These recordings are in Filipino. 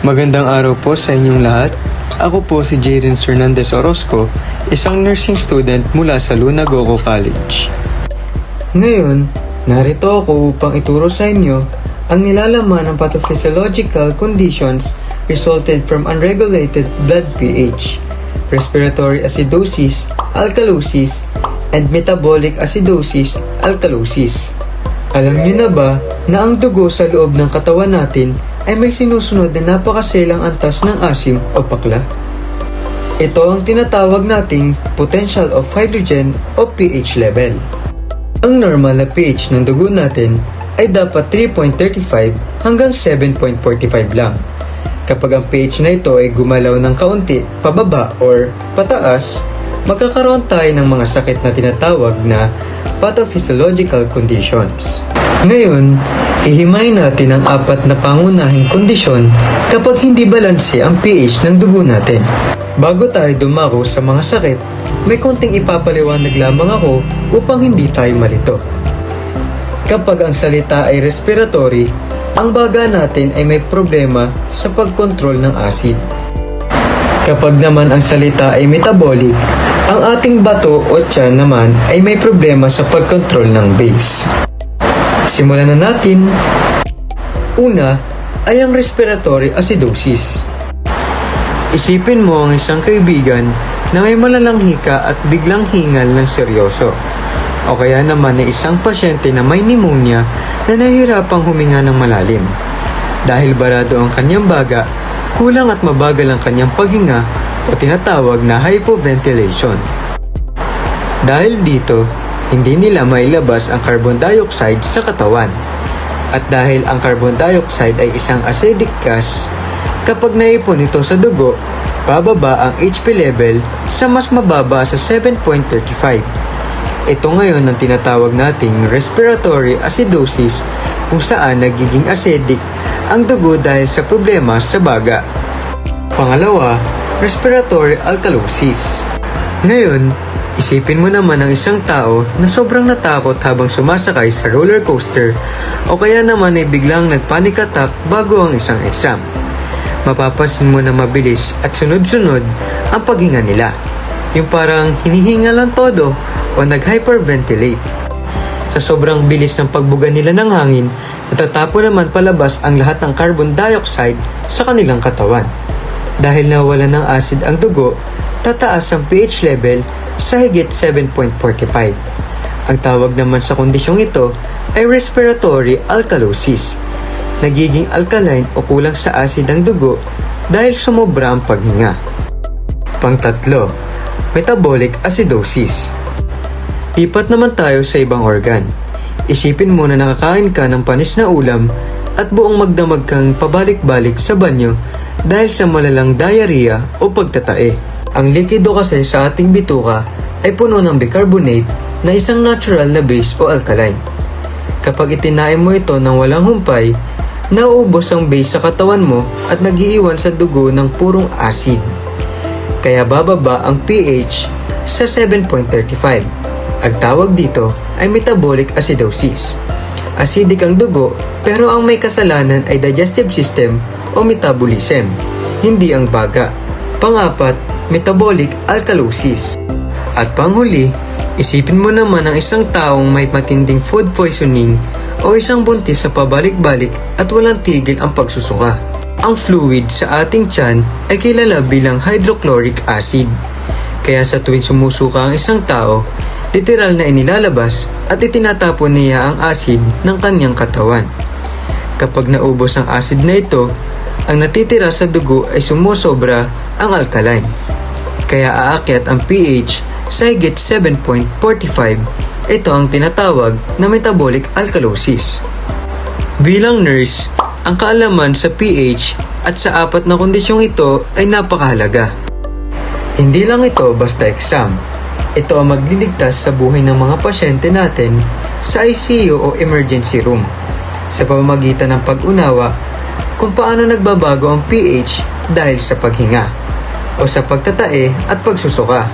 Magandang araw po sa inyong lahat. Ako po si Jaren Hernandez Orozco, isang nursing student mula sa Luna Goco College. Ngayon, narito ako upang ituro sa inyo ang nilalaman ng pathophysiological conditions resulted from unregulated blood pH, respiratory acidosis, alkalosis, and metabolic acidosis, alkalosis. Alam niyo na ba na ang dugo sa loob ng katawan natin ay may sinusunod na napakaselang antas ng asim o pakla? Ito ang tinatawag nating potential of hydrogen o pH level. Ang normal na pH ng dugo natin ay dapat 3.35 hanggang 7.45 lang. Kapag ang pH na ito ay gumalaw ng kaunti pababa or pataas, magkakaroon tayo ng mga sakit na tinatawag na pathophysiological conditions. Ngayon, ihimayin natin ang 4 na pangunahing kondisyon kapag hindi balanse ang pH ng dugo natin. Bago tayo dumako sa mga sakit, may konting ipapaliwanag lamang ako upang hindi tayo malito. Kapag ang salita ay respiratory, ang baga natin ay may problema sa pagkontrol ng acid. Kapag naman ang salita ay metabolic, ang ating bato o tiyan naman ay may problema sa pagkontrol ng base. Simulan na natin. Una ay ang respiratory acidosis. Isipin mo ang isang kaibigan na may malalang hika at biglang hingal ng seryoso. O kaya naman ay isang pasyente na may pneumonia na nahihirapang huminga ng malalim. Dahil barado ang kanyang baga, kulang at mabagal ang kanyang paghinga o tinatawag na hypoventilation. Dahil dito, hindi nila mailabas ang carbon dioxide sa katawan. At dahil ang carbon dioxide ay isang acidic gas, kapag naipon ito sa dugo, bababa ang HP level sa mas mababa sa 7.35. Ito ngayon ang tinatawag nating respiratory acidosis, kung saan nagiging acidic ang dugo dahil sa problema sa baga. Pangalawa, respiratory alkalosis. Ngayon, isipin mo naman ang isang tao na sobrang natakot habang sumasakay sa roller coaster o kaya naman ay biglang nagpanic attack bago ang isang exam. Mapapansin mo na mabilis at sunod-sunod ang paghinga nila. Yung parang hinihinga lang todo o nag-hyperventilate. Sa sobrang bilis ng pagbuga nila ng hangin, natatapon naman palabas ang lahat ng carbon dioxide sa kanilang katawan. Dahil nawala ng acid ang dugo, tataas ang pH level sa higit 7.45. Ang tawag naman sa kondisyong ito ay respiratory alkalosis. Nagiging alkaline o kulang sa acid ang dugo dahil sumobra ang paghinga. Pangtatlo, metabolic acidosis. Lipat naman tayo sa ibang organ. Isipin mo na nakakain ka ng panis na ulam at buong magdamag kang pabalik-balik sa banyo dahil sa malalang diarrhea o pagtatae. Ang likido kasi sa ating bituka ay puno ng bicarbonate na isang natural na base o alkaline. Kapag itinaim mo ito ng walang humpay, nauubos ang base sa katawan mo at nagiiwan sa dugo ng purong acid. Kaya bababa ang pH sa 7.35. Ang tawag dito ay metabolic acidosis. Acidic ang dugo pero ang may kasalanan ay digestive system o metabolism, hindi ang baga. Pang-4, metabolic alkalosis. At panghuli, isipin mo naman ang isang taong may matinding food poisoning o isang buntis sa pabalik-balik at walang tigil ang pagsusuka. Ang fluid sa ating tiyan ay kilala bilang hydrochloric acid. Kaya sa tuwing sumusuka ang isang tao, literal na inilalabas at itinatapon niya ang acid ng kanyang katawan. Kapag naubos ang acid na ito, ang natitira sa dugo ay sumusobra ang alkaline. Kaya aakyat ang pH sa higit 7.45. Ito ang tinatawag na metabolic alkalosis. Bilang nurse, ang kaalaman sa pH at sa 4 na kondisyong ito ay napakahalaga. Hindi lang ito basta exam. Ito ang magliligtas sa buhay ng mga pasyente natin sa ICU o emergency room sa pamamagitan ng pag-unawa kung paano nagbabago ang pH dahil sa paghinga o sa pagtatae at pagsusuka.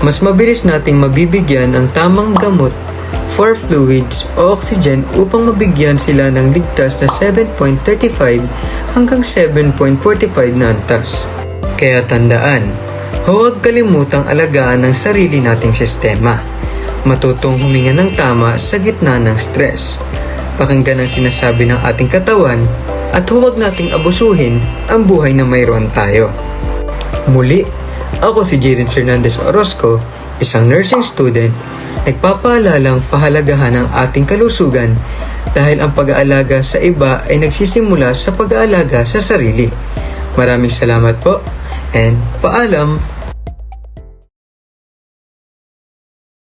Mas mabilis nating mabibigyan ang tamang gamot 4 fluids o oxygen upang mabigyan sila ng ligtas na 7.35 hanggang 7.45 na antas. Kaya tandaan, huwag kalimutang alagaan ang sarili nating sistema. Matutong huminga ng tama sa gitna ng stress. Pakinggan ang sinasabi ng ating katawan at huwag nating abusuhin ang buhay na mayroon tayo. Muli, ako si Jaren Fernandez Orozco, isang nursing student, nagpapaalalang pahalagahan ang ating kalusugan dahil ang pag-aalaga sa iba ay nagsisimula sa pag-aalaga sa sarili. Maraming salamat po and paalam!